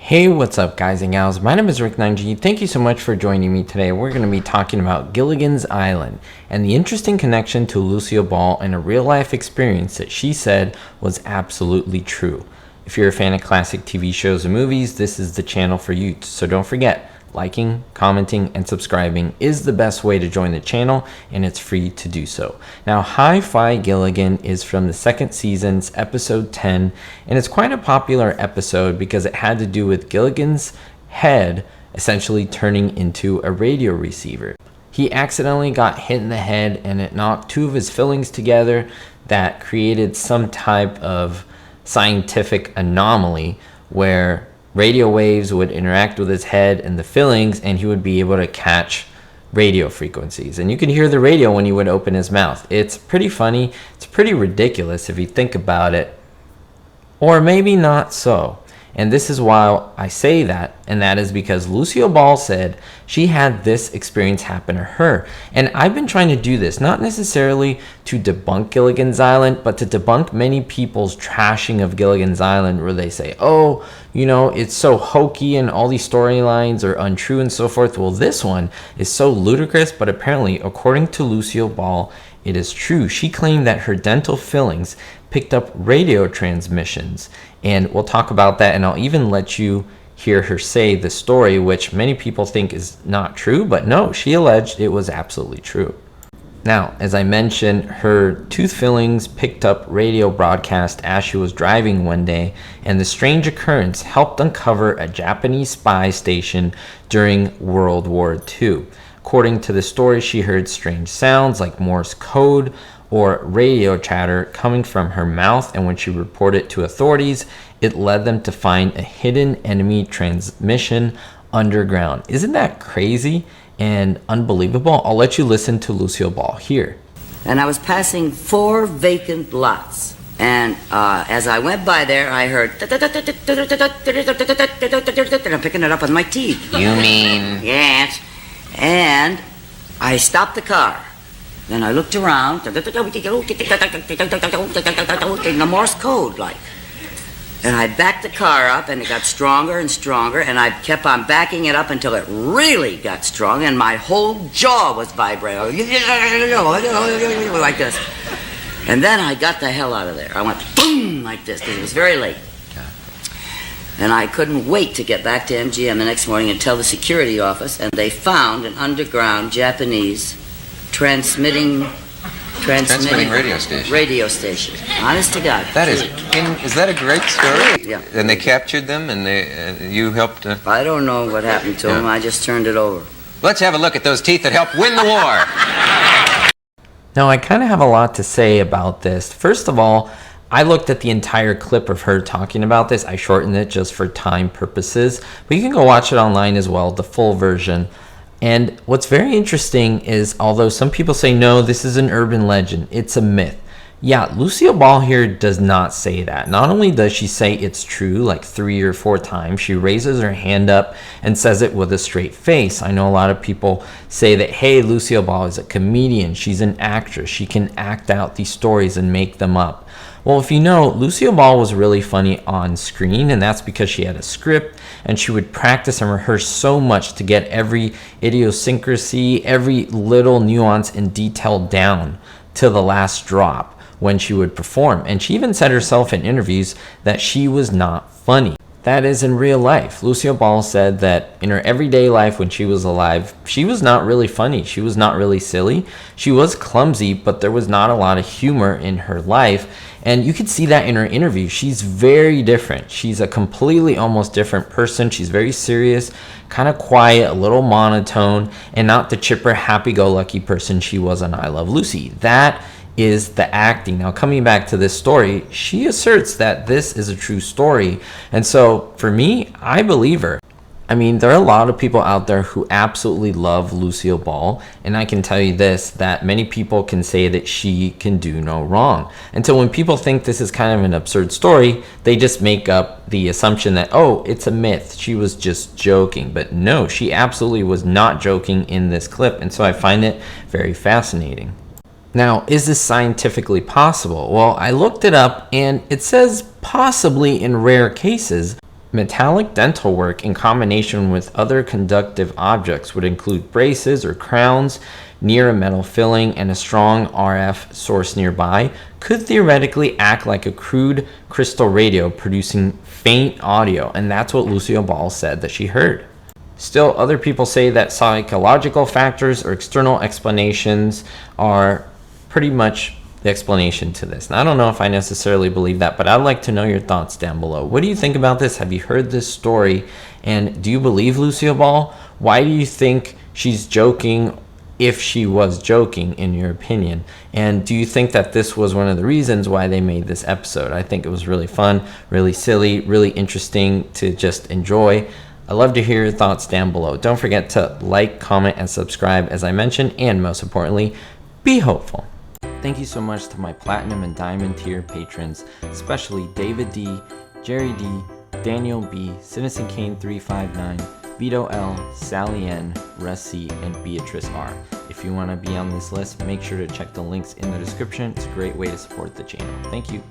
Hey, what's up guys and gals? My name is Rick 9G. Thank you so much for joining me today. We're going to be talking about Gilligan's Island and the interesting connection to Lucille Ball and a real life experience that she said was absolutely true. If you're a fan of classic TV shows and movies, this is the channel for you. So don't forget, liking, commenting, and subscribing is the best way to join the channel, and it's free to do so. Now, Hi-Fi Gilligan is from the second season's episode 10, and it's quite a popular episode because it had to do with Gilligan's head essentially turning into a radio receiver. He accidentally got hit in the head, and it knocked two of his fillings together that created some type of scientific anomaly where radio waves would interact with his head and the fillings, and he would be able to catch radio frequencies. And you could hear the radio when he would open his mouth. It's pretty funny. It's pretty ridiculous if you think about it. Or maybe not so. And this is why I say that, and that is because Lucille Ball said she had this experience happen to her. And I've been trying to do this, not necessarily to debunk Gilligan's Island, but to debunk many people's trashing of Gilligan's Island, where they say, oh, you know, it's so hokey and all these storylines are untrue and so forth. Well, this one is so ludicrous, but apparently, according to Lucille Ball, it is true. She claimed that her dental fillings picked up radio transmissions, and we'll talk about that, and I'll even let you hear her say the story, which many people think is not true, but no, she alleged it was absolutely true. Now, as I mentioned, her tooth fillings picked up radio broadcast as she was driving one day, and the strange occurrence helped uncover a Japanese spy station during World War II. According to the story, she heard strange sounds like Morse code or radio chatter coming from her mouth, and when she reported to authorities, it led them to find a hidden enemy transmission underground. Isn't that crazy and unbelievable? I'll let you listen to Lucille Ball here. And I was passing 4 vacant lots, and as I went by there, I heard and I'm picking it up with my teeth. You mean? Yes. And I stopped the car. Then I looked around, in the Morse code, like. And I backed the car up, and it got stronger and stronger, and I kept on backing it up until it really got strong, and my whole jaw was vibrating, like this. And then I got the hell out of there. I went boom, like this, because it was very late. And I couldn't wait to get back to MGM the next morning and tell the security office, and they found an underground Japanese transmitting radio station. Honest to God. Is that a great story? Yeah. And they captured them, and you helped. I don't know what happened to them. I just turned it over. Let's have a look at those teeth that helped win the war. Now, I kind of have a lot to say about this. First of all, I looked at the entire clip of her talking about this. I shortened it just for time purposes, but you can go watch it online as well, the full version. And what's very interesting is, although some people say, no, this is an urban legend, it's a myth. Yeah, Lucille Ball here does not say that. Not only does she say it's true like 3 or 4 times, she raises her hand up and says it with a straight face. I know a lot of people say that, hey, Lucille Ball is a comedian, she's an actress, she can act out these stories and make them up. Well, if you know, Lucille Ball was really funny on screen, and that's because she had a script, and she would practice and rehearse so much to get every idiosyncrasy, every little nuance and detail down to the last drop when she would perform. And she even said herself in interviews that she was not funny. That is in real life. Lucille Ball said that in her everyday life when she was alive, she was not really funny. She was not really silly. She was clumsy, but there was not a lot of humor in her life. And you could see that in her interview. She's very different. She's a completely almost different person. She's very serious, kind of quiet, a little monotone, and not the chipper, happy-go-lucky person she was on I Love Lucy. That is the acting. Now, coming back to this story, she asserts that this is a true story. And so, for me, I believe her. I mean, there are a lot of people out there who absolutely love Lucille Ball, and I can tell you this, that many people can say that she can do no wrong. And so when people think this is kind of an absurd story, they just make up the assumption that, oh, it's a myth, she was just joking. But no, she absolutely was not joking in this clip, and so I find it very fascinating. Now, is this scientifically possible? Well, I looked it up, and it says possibly in rare cases, Metallic dental work in combination with other conductive objects would include braces or crowns near a metal filling and a strong RF source nearby could theoretically act like a crude crystal radio producing faint audio, and that's what Lucille Ball said that she heard. Still, other people say that psychological factors or external explanations are pretty much the explanation to this. And I don't know if I necessarily believe that, but I'd like to know your thoughts down below. What do you think about this? Have you heard this story? And do you believe Lucille Ball? Why do you think she's joking, if she was joking, in your opinion? And do you think that this was one of the reasons why they made this episode? I think it was really fun, really silly, really interesting to just enjoy. I'd love to hear your thoughts down below. Don't forget to like, comment, and subscribe, as I mentioned, and most importantly, be hopeful. Thank you so much to my Platinum and Diamond tier patrons, especially David D, Jerry D, Daniel B, Citizen Kane 359, Vito L, Sally N, Russ C, and Beatrice R. If you want to be on this list, make sure to check the links in the description. It's a great way to support the channel. Thank you.